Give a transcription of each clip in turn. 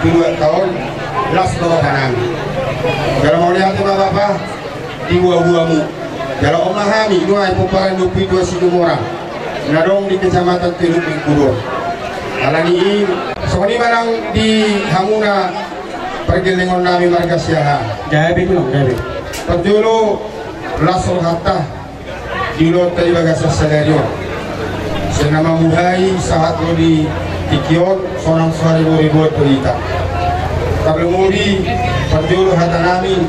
62 tahun las rohanan. Kalau mau lihat bapak di buah-buahmu. Kalau memahami itu ay puparan 22 orang. Narong di kecamatan Teluk Bengkulu. Alani sokoni manang di Hamuna pergelengon nami marga siaha. Jabe itu jabe. Perjolo lasor hatta di lot tadi bagasa salario. Senama muhai saat lo di Tikion sonang suari ribuan pelita. Kalau mudi perjolo hatta nami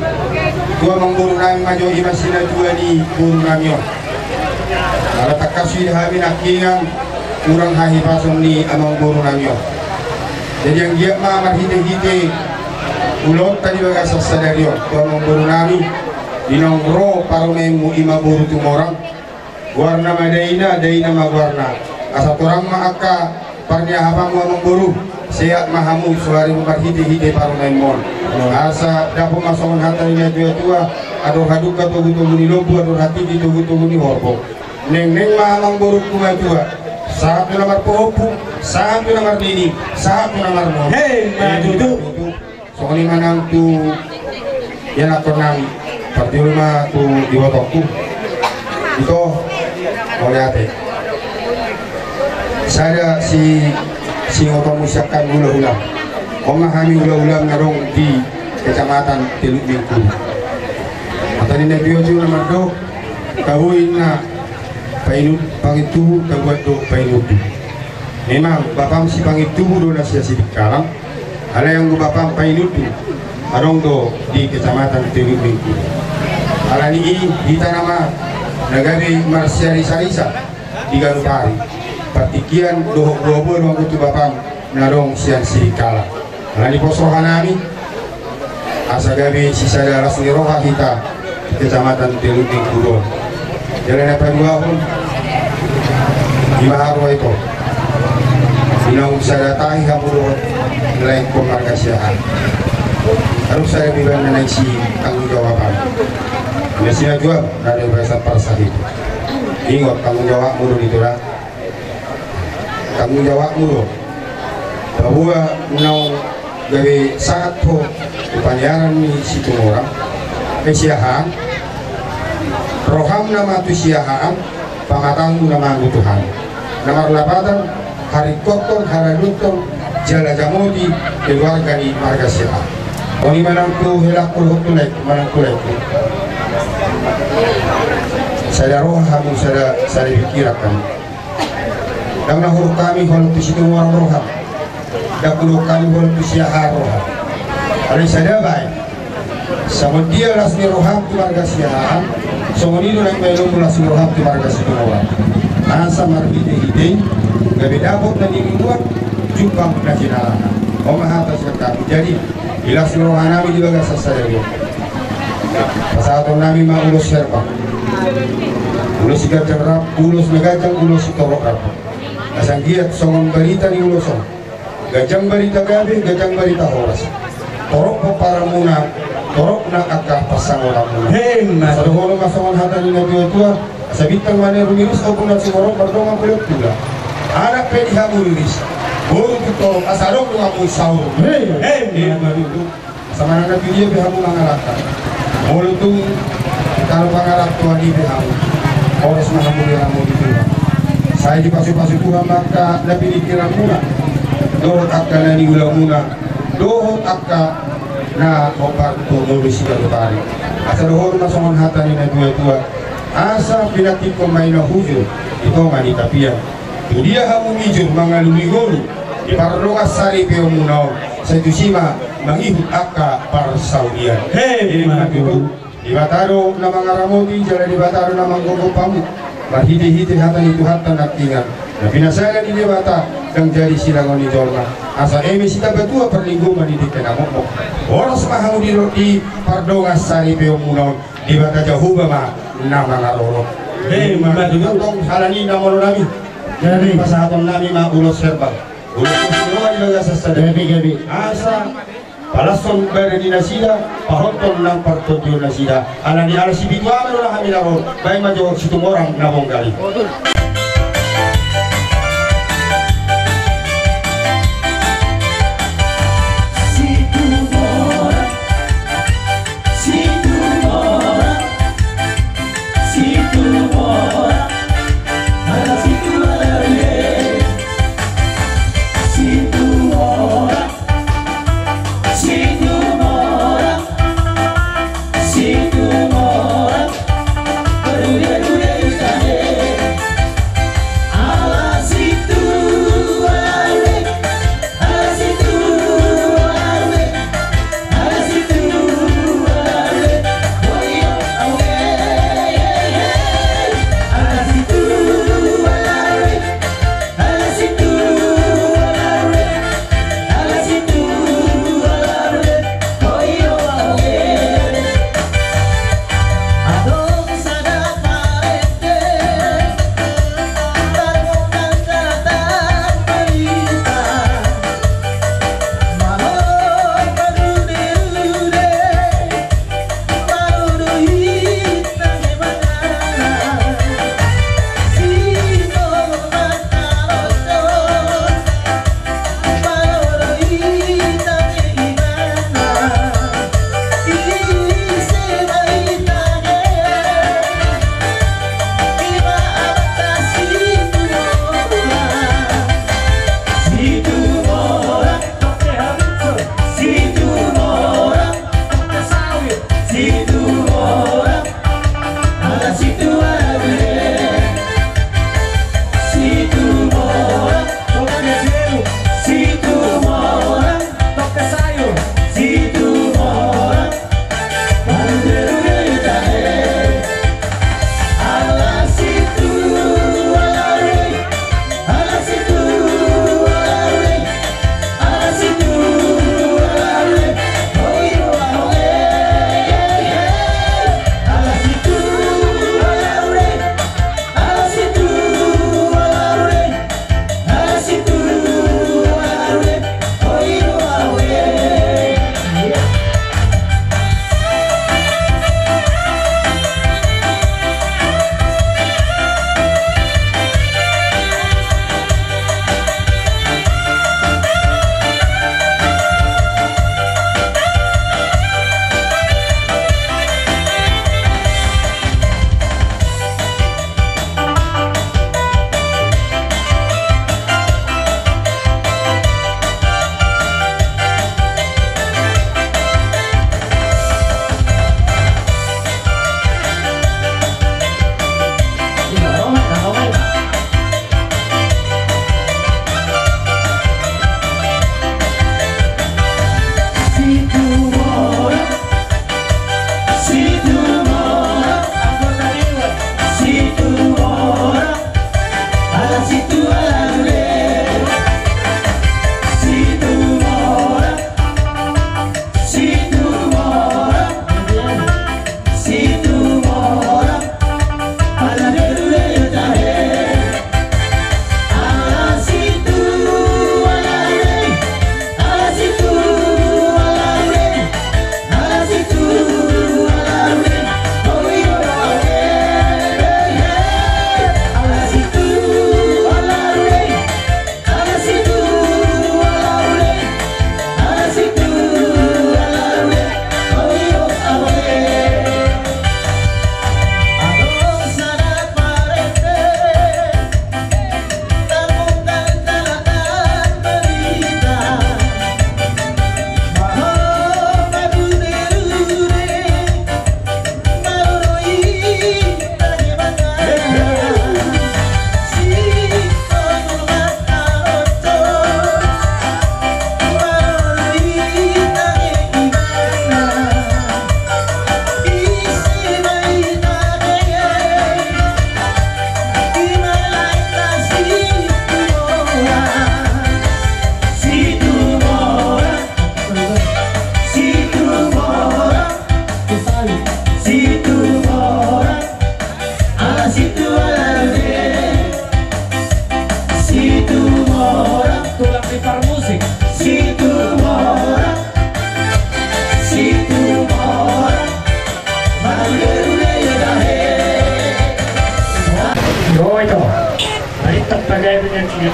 dua mengguru nami majo imasina dua di guru nami. Kalau tak kasih kami nakingan kurang hahi pasong ni amang guru nami. Jadi yang dia mah hite-hite ulot tadi bagasa salario dua mengguru nami dinongro parunemu ima buru tumorang warna madaina daina magwarna asat orang maaka parnya habang wamang buru sehat mahamu suari hite-hite parunemu asa dapo masongan hata ini tua aduh haduka tugu-tugu ni lobu aduh hati di tugu-tugu ni horbo neng mahamang buru kuma tua saat tu namar pohopu saat tu namar dini saat tu namar mo hei maju soalnya manang tu yan ako nang pati rumah tu di botokku itu oleh ate saya si ngotong musyakan gula-gula memahami gula-gula narong di kecamatan Teluk Bengkulu atau di negeri itu nama do kawin na painut pangitu kabuat do painut memang bapak si pangitu do nasi sidik kalang ada yang bapak painut arong do di kecamatan Teluk Bengkulu ala ni kita nama nagari marsiari sarisa di Garupari patikian doho ruang kutu bapak narong sian sirikala ala ni posrohan nami asa gabi sisa daras ni roha kita di kecamatan Teluk Bengkulu jalan apa dua pun di Maharwa itu binang sadatahi hamudo lain komarkasiahan harus saya bilang naik si tanggung jawaban biasanya juga dari bahasa persahid ingat tanggung jawab mulu itulah tanggung jawab mulu bahwa menau dari saat po kepanjangan ni situ orang kesiahan roham nama tu siahaan pangatanggu nama Tuhan nama lapatan hari kotor haradutong jala jamodi keluarga di marga siahaan Oni manangku helakul hutulek manangkulek. Saya roh hamu saya pikirkan. Dan huruf kami kalau di situ orang roham. Dan huruf kami kalau di siapa roham. Ada saya baik. Sama dia lasni roham tu marga siapa. Sama dia orang belum lasni roham tu marga siapa orang. Asa marhide gabi dapot na dibuat jumpa penajinala. Omah atas kami. Jadi ilas rohan nami juga gak selesai lagi. Pasal nami mah ulus serpa, ulus gajang rap, ulus megajang, ulus torok rap. Asal giat songon berita ni uluson, gajang berita gabi, gajang berita horas. Torok peparamuna, torok nak akah pasang orang muna. Sadohono kasongon hata ni nabi tua, sabitang mana rumirus aku nasi orang berdongan peluk pula. Anak pedi hamu rilis. Burung itu asarong tu kamu sahur. Dia baru sama anak dia berhamu mengalahkan. Mulut tu kalau pengarap tuan di berhamu. Orang mahamu berhamu di Tuhan. Saya di pasu-pasu Tuhan maka lebih dikira mula. Dohot akka na ni ulang mula. Dohot akka na obat tu nulis siya tarik. Asal dohot masongon hata ni na tua-tua. Asa pinatik ko may nahujur. Ito nga ni tapian. Dia hamu mijur mangalumigol di parlokas sari peo munao sa tusima mangihut akka parsaudian. Jadi mana itu di Bataro na mga ramoti jalan di Bataro na manggogopamu marhiti-hiti hatan itu hatan nakingan na pinasagan di Bata kang jadi silangon ni Jorma asa sita betua perlinggungan di kenamok oras mahamu di parlokas sari peo munao di Bata jahuba ma na mga roro. Mana itu tong halani na mono nami. Jadi pasahaton nami mah ulos serba. Ulos semua juga sesadar. Gabi. Asa palason beri nasida, pahonton nang partodio nasida. Alani alasi bituan orang hamilaro. Baik majo situ orang nabong kali.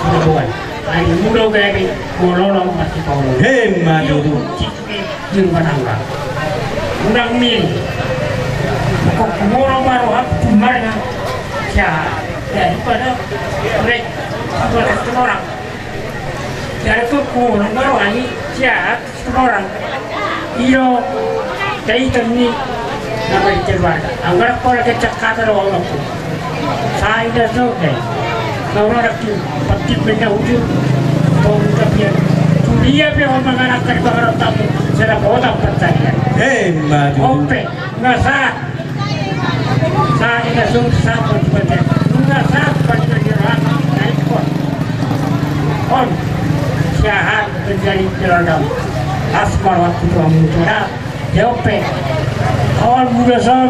Bukan. Ay mulo gabi kololong pasti kololong. Hema dulu. Jeng panangga. Urang min. Kok moro baru apa kemarin? Ya, daripada rek orang. Jadi tuh kurang baru ani ya orang. iro dai tanni na bari terwada angara pora ke cakata ro ono ko sai da so ke no rakki patti pinda uju to kapia dia pe ho mangana kar bagaro tamu sera bahut apanta hai maju ope na sa ina so sa pati na sa pati ro naik ko on siahan menjadi peradam asmar waktu itu amutora ope awal muda son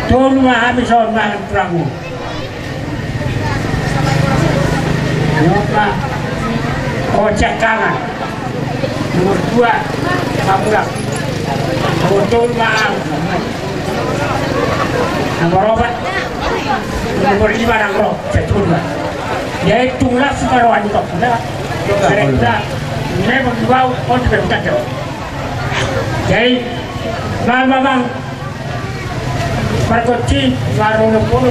tolu habis son makan perahu Nyoba Ojek kanan nomor 2 Samurak Botol Maang nomor 4 nomor 5 Nangro Ceturba yaitu lah separuhan itu mereka memang dua orang berkata jadi mamang perkoti warung pun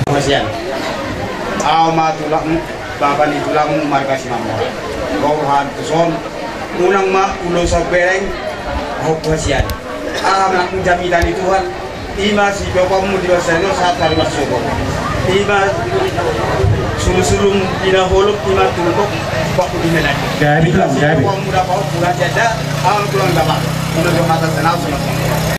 Masian ama tulang baban tulang marga sinamor gauhan tuson unang ma ulo sa bereng hopasian anak jaminan Tuhan ima si bapamu diwasano saat hari masuk ima sulu-sulung dinaholok ima tulok waktu dinelai jadi kamu dapat pulang jeda alam pulang dapat untuk mata tenang sama